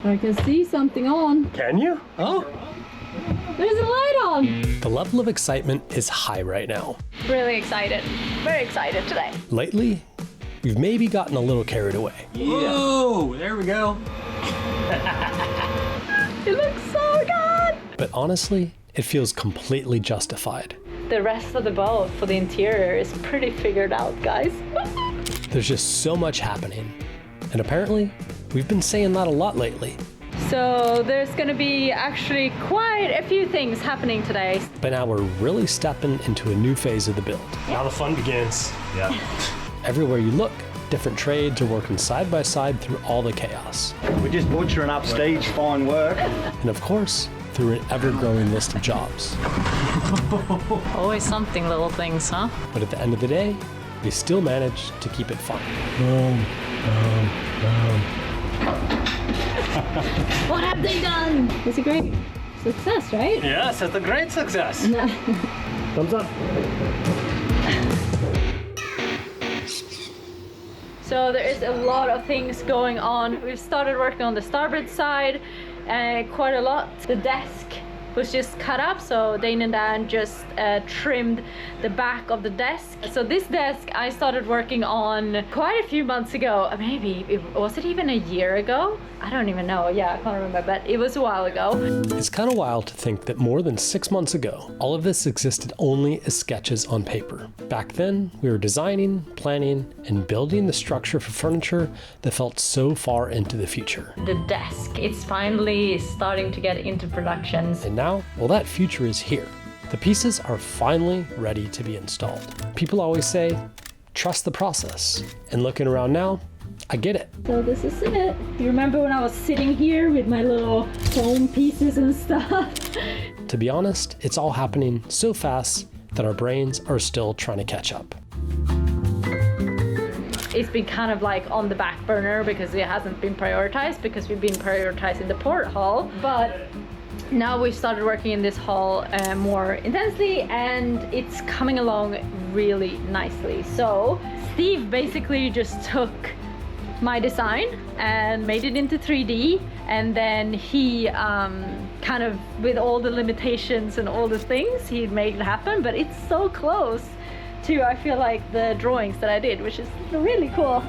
I can see something on. Can you? Oh. There's a light on. The level of excitement is high right now. Really excited. Very excited today. Lately, we've maybe gotten a little carried away. Yeah. Whoa, there we go. It looks so good. But honestly, it feels completely justified. The rest of the boat for the interior is pretty figured out, guys. There's just so much happening. And apparently, we've been saying that a lot lately. So there's gonna be actually quite a few things happening today. But now we're really stepping into a new phase of the build. Now the fun begins. Yeah. Everywhere you look, different trades are working side by side through all the chaos. We're just butchering up stage, fine work. And of course, through an ever-growing list of jobs. Always something, little things, huh? But at the end of the day, we still manage to keep it fun. What have they done? It's a great success, right? Yes, it's a great success. Thumbs up. So there is a lot of things going on. We've started working on the starboard side quite a lot. The desk was just cut up, so Dane and Dan just trimmed the back of the desk. So this desk I started working on quite a few months ago. Maybe, was it even a year ago? I don't even know. Yeah, I can't remember, but it was a while ago. It's kind of wild to think that more than 6 months ago, all of this existed only as sketches on paper. Back then, we were designing, planning, and building the structure for furniture that felt so far into the future. The desk, it's finally starting to get into production. And now, well, that future is here. The pieces are finally ready to be installed. People always say, trust the process. And looking around now, I get it. So this is it. You remember when I was sitting here with my little foam pieces and stuff? To be honest, it's all happening so fast that our brains are still trying to catch up. It's been kind of like on the back burner because it hasn't been prioritized, because we've been prioritizing the port hall. But now we've started working in this hall more intensely, and it's coming along really nicely. So Steve basically just took my design and made it into 3D, and then he kind of, with all the limitations and all the things, he made it happen. But it's so close to, I feel like, the drawings that I did, which is really cool.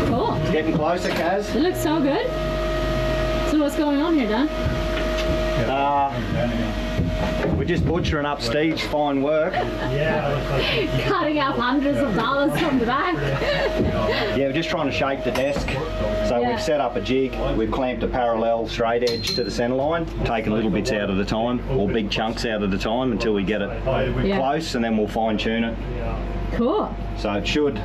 Cool. It's getting closer, Kaz. It looks so good. So what's going on here, Dan? We're just butchering up stage, fine work. Cutting out hundreds of dollars from the back. Yeah, we're just trying to shape the desk. So Yeah. we've set up a jig, we've clamped a parallel straight edge to the centre line, taking little bits out at a time, or big chunks out at a time until we get it close, and then we'll fine tune it. Cool. So it should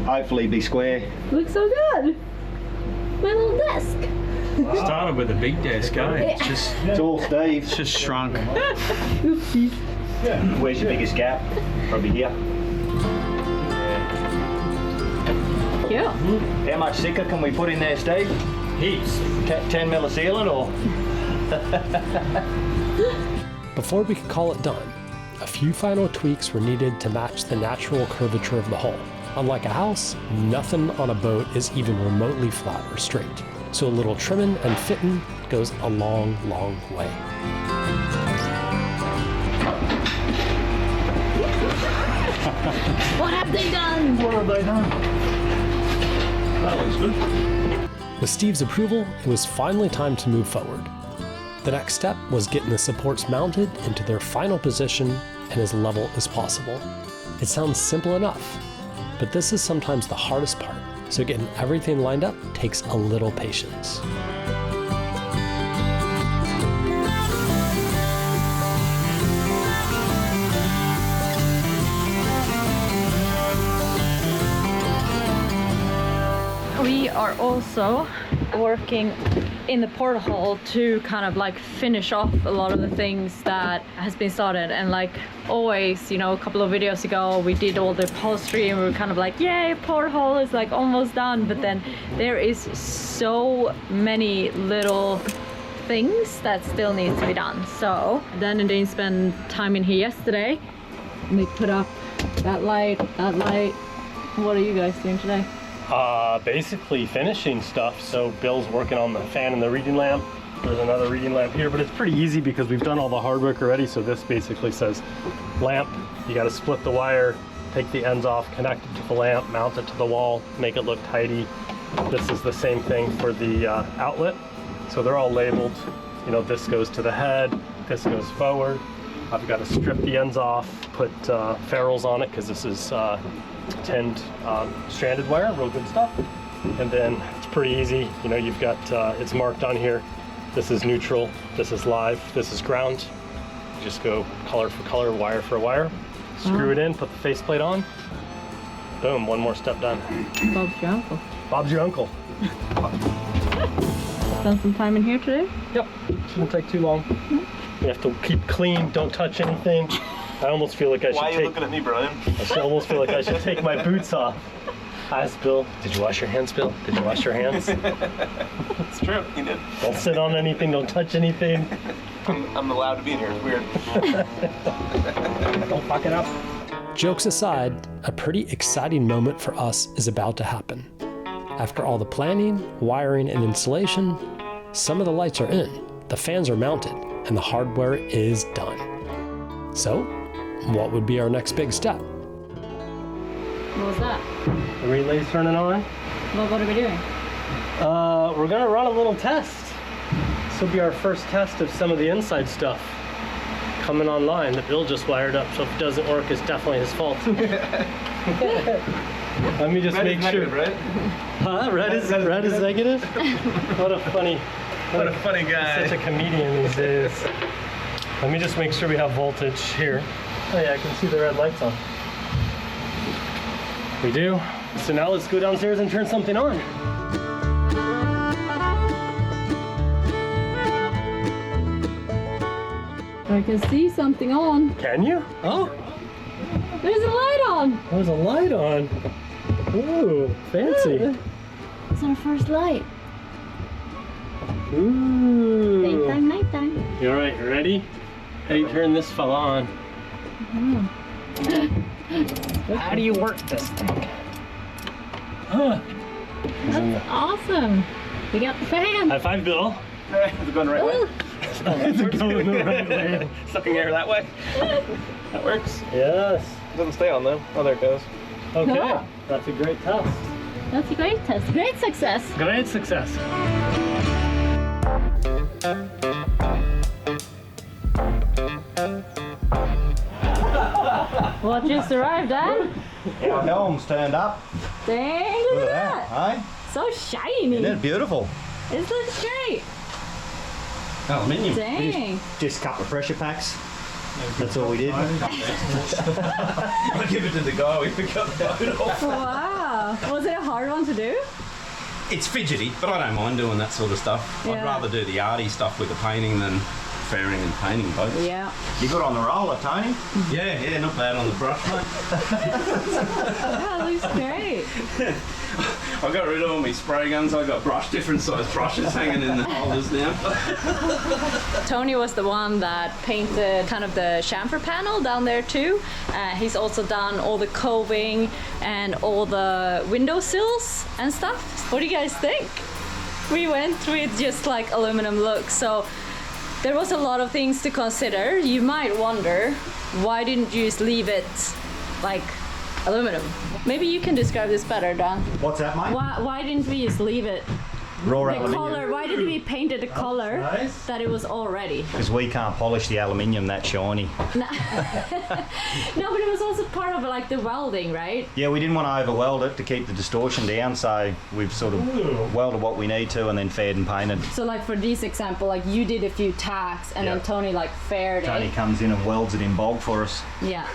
hopefully be square. Looks so good. My little desk. Started with a big desk, eh? It's all Steve's. It's just shrunk. Oopsies. Where's your biggest gap? Probably here. Cute. How much thicker can we put in there, Steve? Heaps. 10 mil of sealant, or? Before we could call it done, a few final tweaks were needed to match the natural curvature of the hull. Unlike a house, nothing on a boat is even remotely flat or straight. So a little trimming and fitting goes a long, long way. What have they done? What have they done? That looks good. With Steve's approval, it was finally time to move forward. The next step was getting the supports mounted into their final position and as level as possible. It sounds simple enough, but this is sometimes the hardest part, so getting everything lined up takes a little patience. We are also working in the port hall to kind of like finish off a lot of the things that has been started. And like always, you know, a couple of videos ago we did all the upholstery and we were kind of like, yay, port hall is like almost done. But then there is so many little things that still need to be done. So Dan and Dane spent time in here yesterday and they put up that light, What are you guys doing today? Basically finishing stuff. So Bill's working on the fan and the reading lamp. There's another reading lamp here, but it's pretty easy because we've done all the hard work already. So this basically says lamp. You got to split the wire, take the ends off, connect it to the lamp, mount it to the wall, make it look tidy. This is the same thing for the outlet. So they're all labeled. You know, this goes to the head, this goes forward. I've got to strip the ends off, put ferrules on it because this is tinned stranded wire, real good stuff. And then it's pretty easy. You know, you've got, it's marked on here. This is neutral, this is live, this is ground. You just go color for color, wire for wire. Screw it in, put the faceplate on. Boom, one more step done. Bob's your uncle. Bob's your uncle. Spend some time in here today? Yep, shouldn't take too long. You have to keep clean, don't touch anything. I almost feel like I should Why are you looking at me, Brian? I almost feel like I should take my boots off. Hi, Bill. Did you wash your hands, Bill? Did you wash your hands? It's true, you did. Don't sit on anything, don't touch anything. I'm allowed to be in here, it's weird. Don't fuck it up. Jokes aside, a pretty exciting moment for us is about to happen. After all the planning, wiring, and installation, some of the lights are in, the fans are mounted, and the hardware is done. So, what would be our next big step? What was that? The relay's turning on. What are we doing? We're gonna run a little test. This will be our first test of some of the inside stuff coming online that Bill just wired up. So if it doesn't work, it's definitely his fault. Let me just Red make is sure. negative, right? Huh? Red is negative? What a funny guy. Such a comedian these days. Let me just make sure we have voltage here. Oh yeah, I can see the red lights on. We do. So now let's go downstairs and turn something on. I can see something on. Can you? Oh, There's a light on. there's a light on. Ooh, fancy. It's our first light. Ooh. Daytime, nighttime. You all right? You ready? How do you turn this fella on? How do you work this thing? Huh. That's awesome. We got the fan. High five, Bill. Is it going the right way? It's going the right way. Sucking air that way. That works. Yes. It doesn't stay on though. Oh, there it goes. Okay. Yeah. That's a great test. That's a great test. Great success. Great success. What just arrived, Dan? Our helm's turned up. Dang, look at that. Hey? So shiny. Isn't it beautiful? It looks great. Aluminium. Dang. Just a couple of pressure packs. That's all we did. I'll give it to the guy. We pick up the boat off. Wow. Was it a hard one to do? It's fidgety, but I don't mind doing that sort of stuff. Yeah. I'd rather do the arty stuff with the painting than fairing and painting boats. Yeah. You good on the roller, Tony? Yeah, not bad on the brush, mate. Yeah, it looks great. I got rid of all my spray guns. I got different size brushes hanging in the holders now. Tony was the one that painted kind of the chamfer panel down there too. He's also done all the coving and all the windowsills and stuff. What do you guys think? We went with just like aluminum look, so there was a lot of things to consider. You might wonder, why didn't you just leave it like aluminum? Maybe you can describe this better, Dan. What's that, mate? Why didn't we just leave it Raw the aluminium. color? Why did we paint it the color nice. that it was already? Because we can't polish the aluminium that shiny. No, but it was also part of like the welding, right? Yeah, we didn't want to over weld it to keep the distortion down, so we've sort of welded what we need to and then faired and painted. So like for this example, like you did a few tacks and Yeah. then Tony like faired Tony it. comes in and welds it in bog for us. Yeah.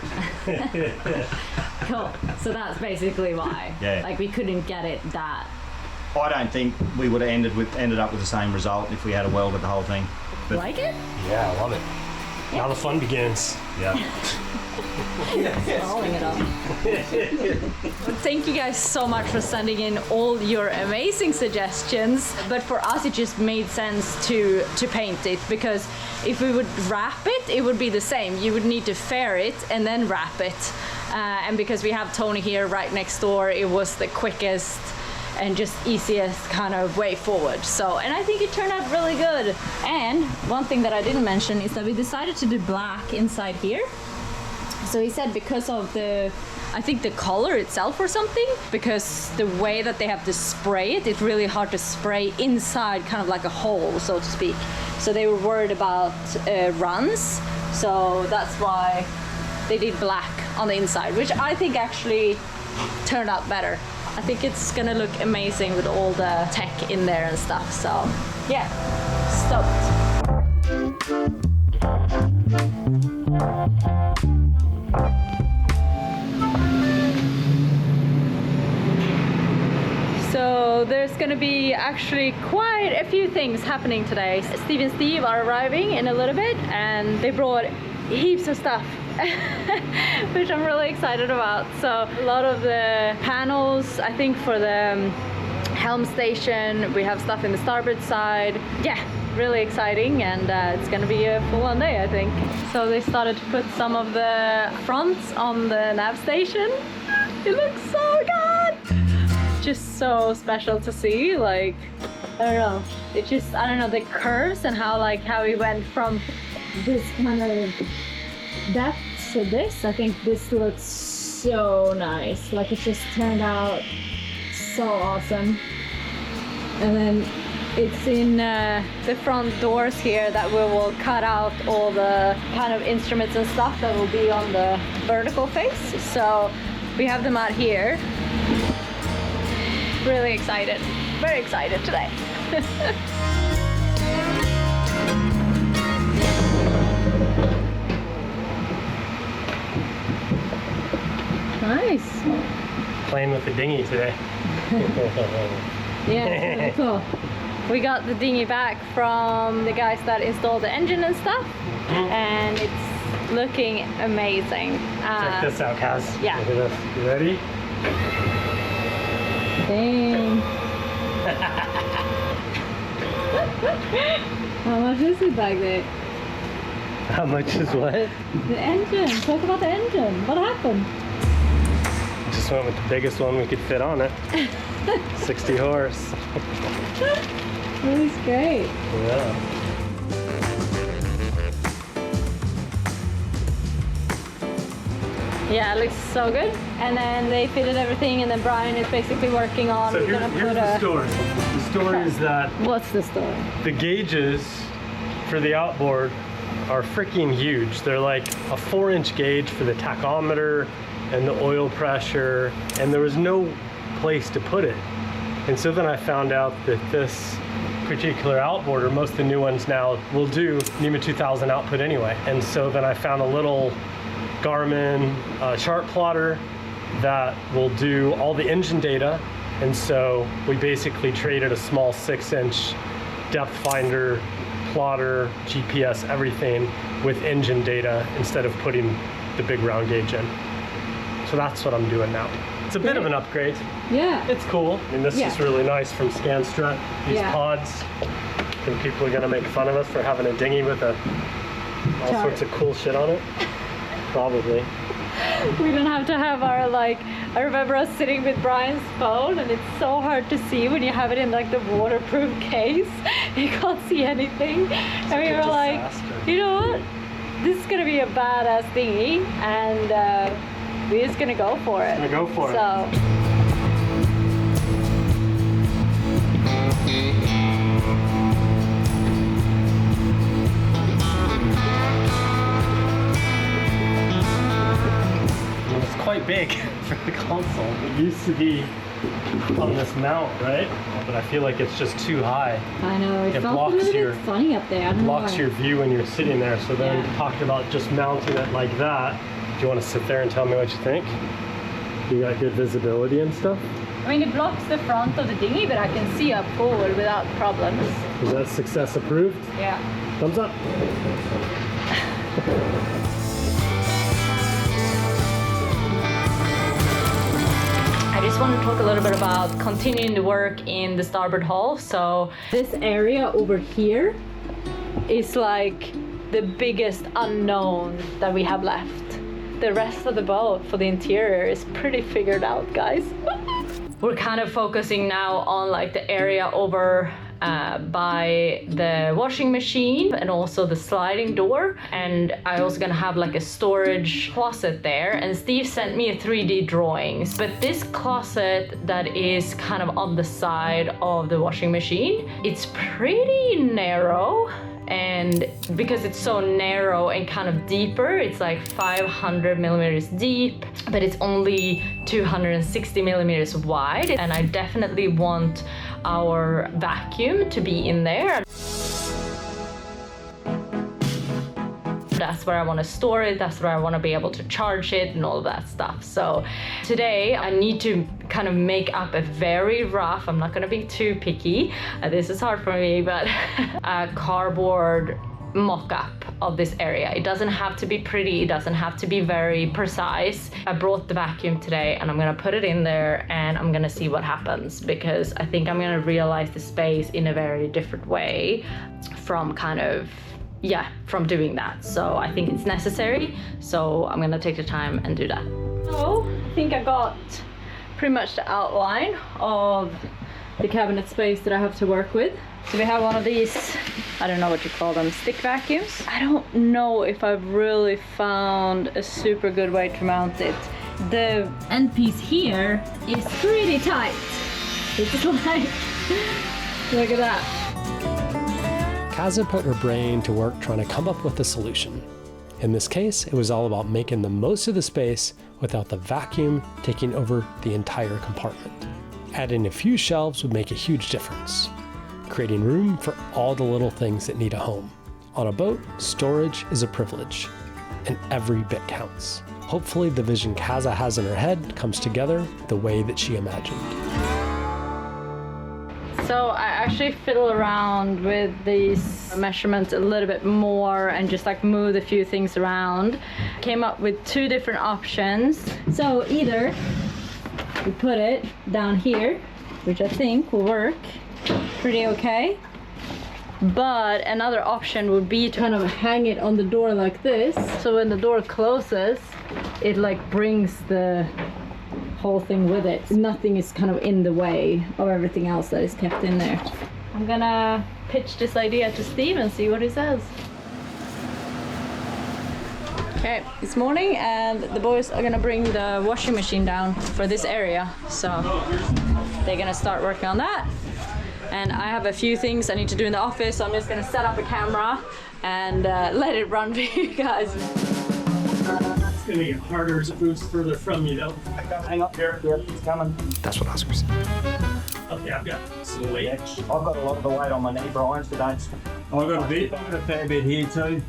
Cool. So that's basically why. Yeah. Like we couldn't get it that. I don't think we would have ended up with the same result if we had welded the whole thing. But Like it? Yeah, I love it. Now the fun begins. yeah. Rolling it up. Thank you guys so much for sending in all your amazing suggestions. But for us, it just made sense to paint it, because if we would wrap it, it would be the same. You would need to fair it and then wrap it. And because we have Tony here right next door, it was the quickest and just easiest kind of way forward. So, and I think it turned out really good. And one thing that I didn't mention is that we decided to do black inside here. So he said because of the, I think the color itself or something, because the way that they have to spray it, it's really hard to spray inside kind of like a hole, so to speak. So they were worried about runs. So that's why they did black on the inside, which I think actually turned out better. I think it's gonna look amazing with all the tech in there and stuff. So yeah, stoked. So there's gonna be actually quite a few things happening today. Steve and Steve are arriving in a little bit, and they brought heaps of stuff which I'm really excited about. So a lot of the panels, I think for the Helm station, we have stuff in the starboard side. Yeah, really exciting, and it's gonna be a full-on day, I think. So they started to put some of the fronts on the nav station. It looks so good! Just so special to see, like, I don't know, it just, I don't know, the curves and how we went from this kind of depth to this. I think this looks so nice, like it just turned out so awesome. And then it's in the front doors here that we will cut out all the kind of instruments and stuff that will be on the vertical face. So we have them out here. Really excited, very excited today. Nice. Playing with the dinghy today. Yeah, really cool. We got the dinghy back from the guys that installed the engine and stuff, and it's looking amazing. Check this out, Kaz. Yeah. Look at this. You ready? Dang. How much is it back there? How much is what? The engine. Talk about the engine. What happened? Just went with the biggest one we could fit on it. 60 horse. That is great. Yeah. Yeah, it looks so good. And then they fitted everything, and then Brian is basically working on. So we're here's, gonna here's put the story. The story is that What's the story? the gauges for the outboard are freaking huge. They're like a 4-inch gauge for the tachometer and the oil pressure, and there was no place to put it. And so then I found out that this particular outboarder, most of the new ones now, will do NEMA 2000 output anyway. And so then I found a little Garmin chart plotter that will do all the engine data. And so we basically traded a small 6-inch depth finder, plotter, GPS, everything with engine data instead of putting the big round gauge in. So that's what I'm doing now. It's a bit of an upgrade. Yeah. It's cool. I mean, this is really nice from Scanstrut. These pods. And people are gonna make fun of us for having a dinghy with all sorts of cool shit on it. Probably. We don't have to have our, like, I remember us sitting with Brian's phone, and it's so hard to see when you have it in like the waterproof case. You can't see anything. And we were like, you know what? This is gonna be a badass dinghy, and we're just gonna go for it. Gonna go for it. So. It's quite big for the console. It used to be on this mount, right? But I feel like it's just too high. I know, it felt blocks a little your- bit funny up there. I don't know Blocks why. your view when you're sitting there. So then we talked about just mounting it like that. Do you want to sit there and tell me what you think? You got good visibility and stuff? I mean, it blocks the front of the dinghy, but I can see up forward without problems. Is that success approved? Yeah. Thumbs up. I just want to talk a little bit about continuing the work in the starboard hull. So this area over here is like the biggest unknown that we have left. the rest of the boat for the interior is pretty figured out, guys. We're kind of focusing now on like the area over by the washing machine and also the sliding door, and I also gonna have like a storage closet there, and Steve sent me a 3D drawings, but this closet that is kind of on the side of the washing machine, it's pretty narrow, and because it's so narrow and kind of deeper, it's like 500 millimeters deep, but it's only 260 millimeters wide, and I definitely want our vacuum to be in there. That's where I want to store it, that's where I want to be able to charge it and all of that stuff. So today I need to kind of make up a very rough, I'm not going to be too picky, this is hard for me, but a cardboard mock-up of this area. It doesn't have to be pretty, it doesn't have to be very precise. I brought the vacuum today and I'm gonna put it in there and I'm gonna see what happens, because I think I'm gonna realize the space in a very different way from kind of, yeah, from doing that. So I think it's necessary, so I'm gonna take the time and do that. So I think I got pretty much the outline of the cabinet space that I have to work with. So we have one of these, I don't know what you call them, stick vacuums. I don't know if I've really found a super good way to mount it. The end piece here is pretty tight. It's like, look at that. Kaza put her brain to work trying to come up with a solution. In this case, it was all about making the most of the space without the vacuum taking over the entire compartment. Adding a few shelves would make a huge difference, creating room for all the little things that need a home. On a boat, storage is a privilege, and every bit counts. Hopefully the vision Kaza has in her head comes together the way that she imagined. So I actually fiddle around with these measurements a little bit more and just like move a few things around. Came up with two different options. So either we put it down here, which I think will work pretty okay. But another option would be to kind of hang it on the door like this. So when the door closes, it like brings the whole thing with it. Nothing is kind of in the way of everything else that is kept in there. I'm gonna pitch this idea to Steve and see what he says. Okay, it's morning and the boys are gonna bring the washing machine down for this area. So they're gonna start working on that. And I have a few things I need to do in the office, so I'm just gonna set up a camera and let it run for you guys. It's gonna get harder as it moves further from you, though. Hang up here. Yep, it's coming. That's what I was going to say. Okay, I've got some weight. I've got a lot of the weight on my knee, Brian, so don't. I've got a fair bit here too.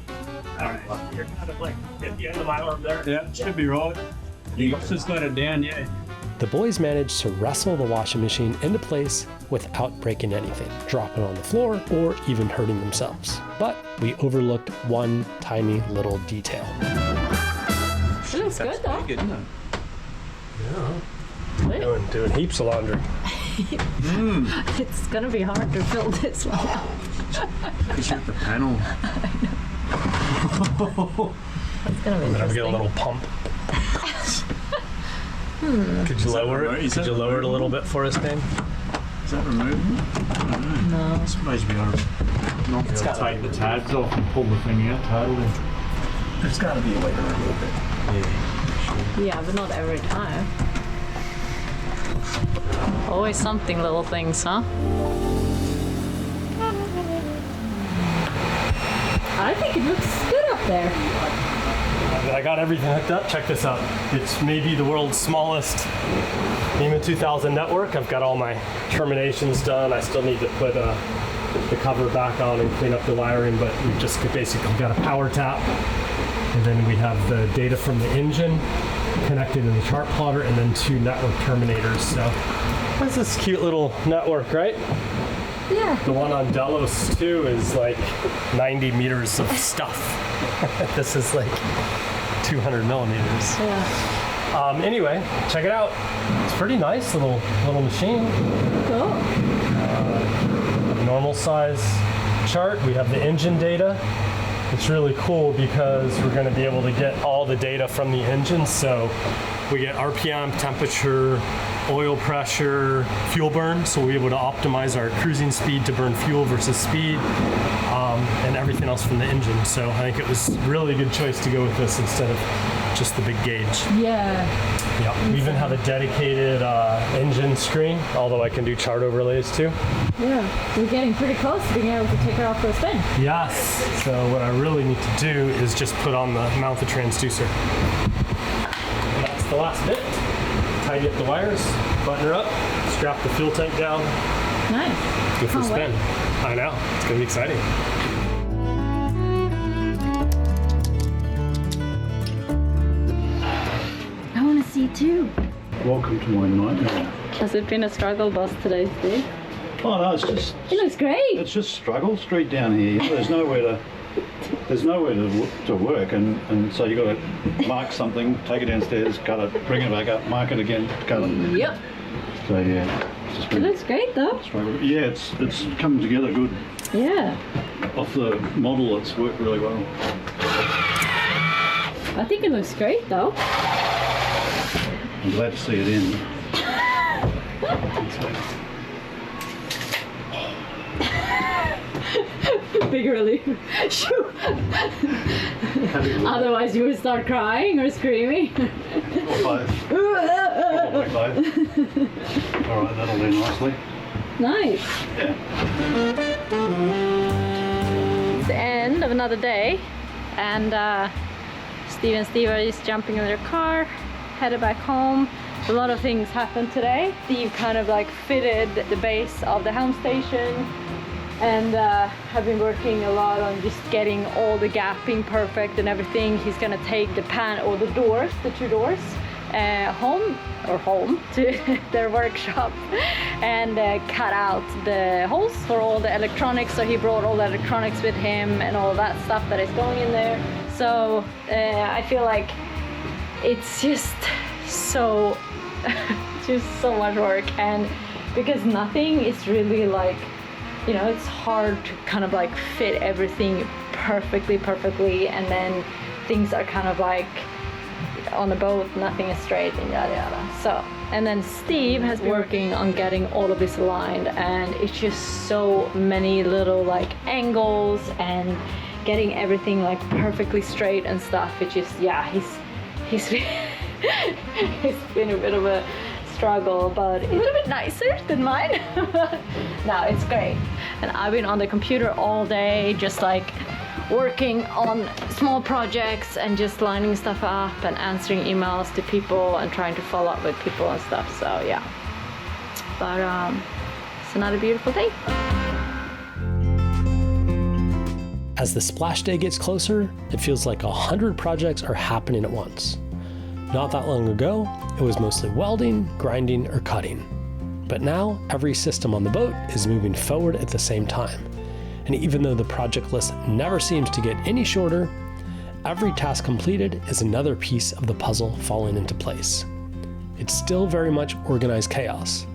Alright, you're kind of like at the end of my arm there. Yeah, should be right. You've just got it down, yeah. The boys managed to wrestle the washing machine into place without breaking anything, dropping on the floor, or even hurting themselves. But we overlooked one tiny little detail. It looks good though. Good, isn't it? Doing heaps of laundry. It's gonna be hard to fill this one out. Push up the panel. It's gonna be I'm gonna interesting. get a little pump. Could you lower it? Could you lower it a little bit for us, Dane? Is that removed? No. I suppose we are not going to take the tabs off and pull the thing out totally. There's got to be a way to remove it. Yeah, but not every time. Always something, little things, huh? I think it looks good up there. I got everything hooked up. Check this out. It's maybe the world's smallest NEMA 2000 network. I've got all my terminations done. I still need to put the cover back on and clean up the wiring, but we've just basically got a power tap. And then we have the data from the engine connected in the chart plotter, and then two network terminators. So that's this cute little network, right? Yeah. The one on Delos too is like 90 meters of stuff. This is like 200 millimeters. Yeah. Anyway, check it out. It's pretty nice little machine. Cool. Normal size chart. We have the engine data, it's really cool because we're going to be able to get all the data from the engine. So we get RPM, temperature, oil pressure, fuel burn. So we'll be able to optimize our cruising speed to burn fuel versus speed, and everything else from the engine. So I think it was really a good choice to go with this instead of just the big gauge. Yeah. Yeah, we even have a dedicated engine screen, although I can do chart overlays too. Yeah, we're getting pretty close to being able to take her off for a spin. Yes, so what I really need to do is just mount the transducer. That's the last bit. Tidy up the wires, button her up, strap the fuel tank down. Nice. Go for a spin. I know, it's gonna be exciting. I want to see too. Welcome to my nightmare. Has it been a struggle bus today, Steve? Oh no, it's just It looks great. it's just struggle street down here. There's nowhere to work, and so you got to mark something, take it downstairs, cut it, bring it back up, mark it again, cut it. Yep. So yeah, it's just It been looks great though. struggle. Yeah, it's come together good. Yeah. Off the model, it's worked really well. I think it looks great though. I'm glad to see it in. Big relief. Shoo. Otherwise you would start crying or screaming. Or both. Probably both. All right, that'll do nicely. Nice. Yeah. It's the end of another day, and Steve and Steve are just jumping in their car, headed back home. A lot of things happened today. Steve kind of like fitted the base of the Helm station, and have been working a lot on just getting all the gapping perfect and everything. He's gonna take the the two doors, home to their workshop and cut out the holes for all the electronics. So he brought all the electronics with him and all that stuff that is going in there. So I feel like it's just so much work, and because nothing is really like, you know, it's hard to kind of like fit everything perfectly, and then things are kind of like on the boat, nothing is straight and yada yada. So, and then Steve has been working on getting all of this aligned, and it's just so many little like angles and getting everything like perfectly straight and stuff. It's just, yeah, he's it's been a bit of a struggle, but a little bit nicer than mine. No, it's great. And I've been on the computer all day, just like working on small projects and just lining stuff up and answering emails to people and trying to follow up with people and stuff. So yeah, but it's another beautiful day. As the splash day gets closer, it feels like 100 projects are happening at once. Not that long ago, it was mostly welding, grinding, or cutting. But now, every system on the boat is moving forward at the same time. And even though the project list never seems to get any shorter, every task completed is another piece of the puzzle falling into place. It's still very much organized chaos,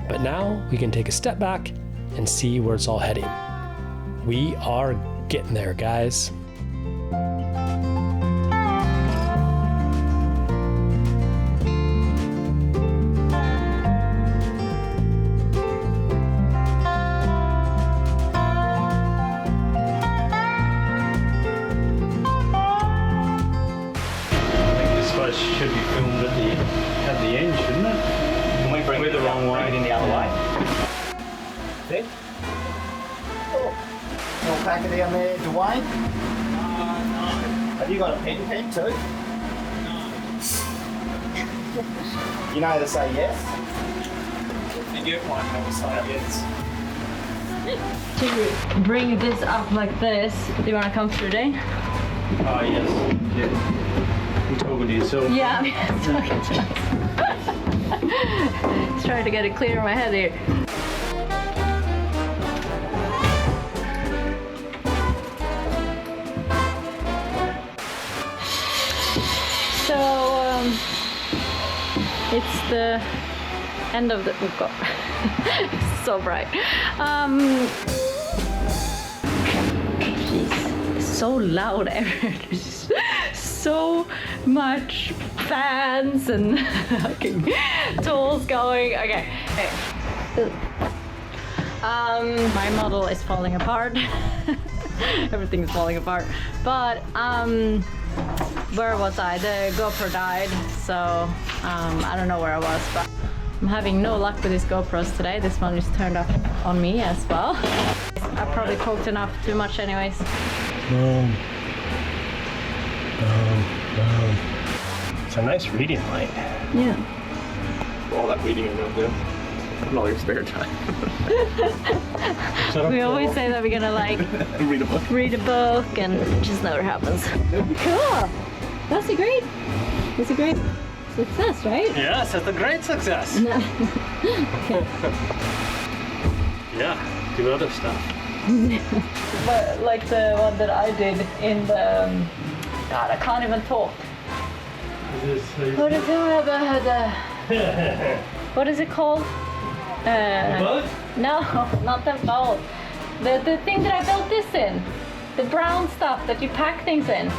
but now we can take a step back and see where it's all heading. We are getting there, guys. Should be filmed at the end, shouldn't it? Can we bring it the wrong way? In the other way. See? Little packet down there, Dwayne. Have you got a pen too? No. You know how to say yes? If you get one, I will say yes. To bring this up like this, do you want to come through, Dane? Yes. Yeah. You're talking to yourself. Yeah, I'm talking to myself. Just trying to get it clear in my head here. So it's the end of the. Oh God, it's so bright. Jeez, it's so loud everywhere. There's so much fans and fucking tools going. Okay. My model is falling apart. Everything is falling apart. But where was I? The GoPro died, so I don't know where I was, but I'm having no luck with these GoPros today. This one is turned off on me as well. I probably talked enough too much anyways. It's a nice reading light. Yeah. All that reading I'm gonna do. All your spare time. We always say that we're gonna like Read a book. read a book and it just never happens. Cool. That's a great success, right? Yes, it's a great success. Okay. Yeah, do other stuff. But like the one that I did in the God, I can't even talk. What is it? What is it called? Boat? No, not the boat. The thing that I built this in. The brown stuff that you pack things in.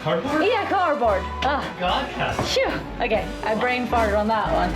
Cardboard? Yeah, cardboard. Ah, God, Cass. phew. Okay, I brain farted on that one.